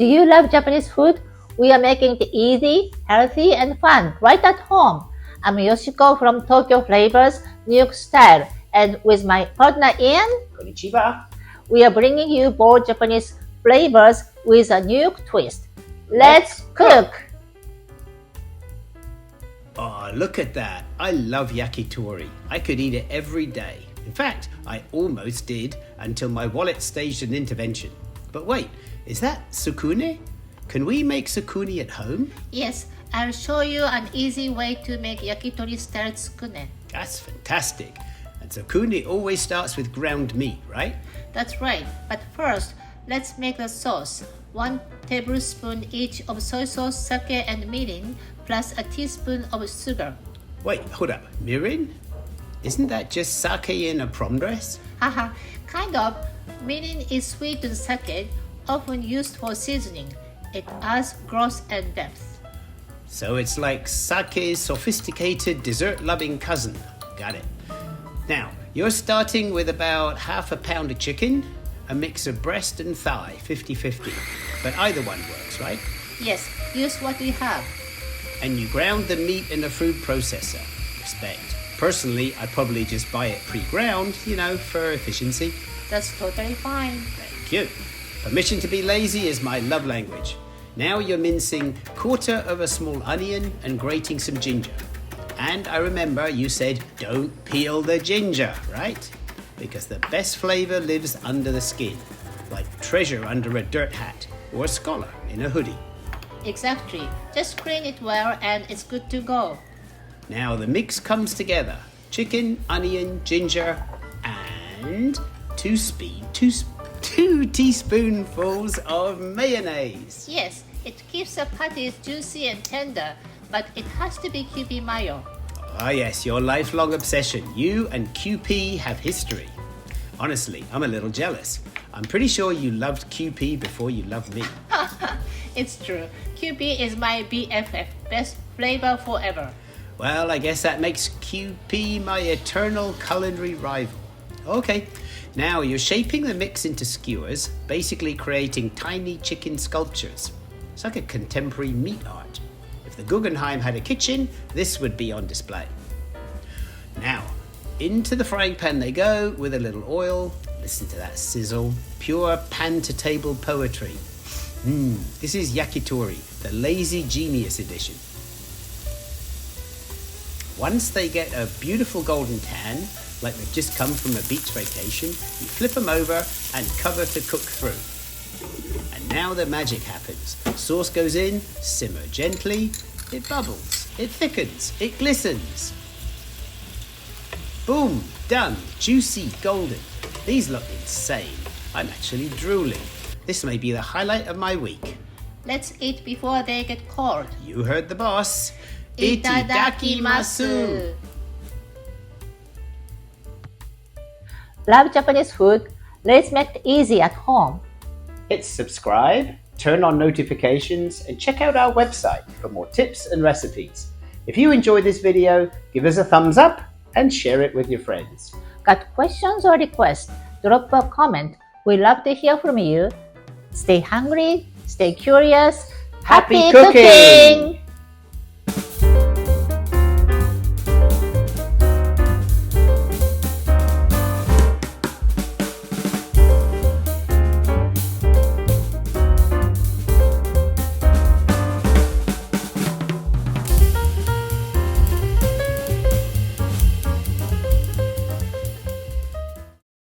Do you love Japanese food? We are making it easy, healthy, and fun right at home. I'm Yoshiko from Tokyo Flavors, New York Style, and with my partner Ian, Konnichiwa. we are bringing you bold Japanese flavors with a New York twist. Let's cook! Oh, look at that. I love yakitori. I could eat it every day. In fact, I almost did until my wallet staged an intervention. But wait, is that tsukune? Can we make tsukune at home? Yes, I'll show you an easy way to make Yakitori-Style Tsukune. That's fantastic. And tsukune always starts with ground meat, right? That's right, but first, let's make the sauce. 1 tablespoon each of soy sauce, sake, and mirin, plus a teaspoon of sugar. Wait, hold up. Mirin? Isn't that just sake in a prom dress? Haha, kind of. Mirin is sweetened sake, often used for seasoning. It adds growth and depth. So it's like sake's sophisticated dessert-loving cousin. Got it. Now, you're starting with about half a pound of chicken, a mix of breast and thigh, 50-50. But either one works, right? Yes, use what we have. And you ground the meat in a food processor. Respect. Personally, I probably just buy it pre-ground, for efficiency. That's totally fine. Thank you. Permission to be lazy is my love language. Now you're mincing 1/4 of a small onion and grating some ginger. And I remember you said don't peel the ginger, right? Because the best flavor lives under the skin, like treasure under a dirt hat or a scholar in a hoodie. Exactly. Just clean it well and it's good to go. Now the mix comes together. Chicken, onion, ginger, and 2 teaspoonfuls of mayonnaise. Yes, it keeps the patties juicy and tender, but it has to be Kewpie mayo. Ah yes, your lifelong obsession. You and QP have history. Honestly, I'm a little jealous. I'm pretty sure you loved QP before you loved me. It's true. Kewpie is my BFF, best flavor forever. Well, I guess that makes QP my eternal culinary rival. Okay, now you're shaping the mix into skewers, basically creating tiny chicken sculptures. It's like a contemporary meat art. If the Guggenheim had a kitchen, this would be on display. Now, into the frying pan they go with a little oil. Listen to that sizzle. Pure pan-to-table poetry. This is yakitori, the lazy genius edition. Once they get a beautiful golden tan, like they've just come from a beach vacation, you flip them over and cover to cook through. And now the magic happens. Sauce goes in, simmer gently, it bubbles, it thickens, it glistens. Boom, done, juicy, golden. These look insane. I'm actually drooling. This may be the highlight of my week. Let's eat before they get cold. You heard the boss. Itadakimasu! Love Japanese food? Let's make it easy at home. Hit subscribe, turn on notifications, and check out our website for more tips and recipes. If you enjoyed this video, give us a thumbs up and share it with your friends. Got questions or requests? Drop a comment. We love to hear from you. Stay hungry, stay curious. Happy cooking!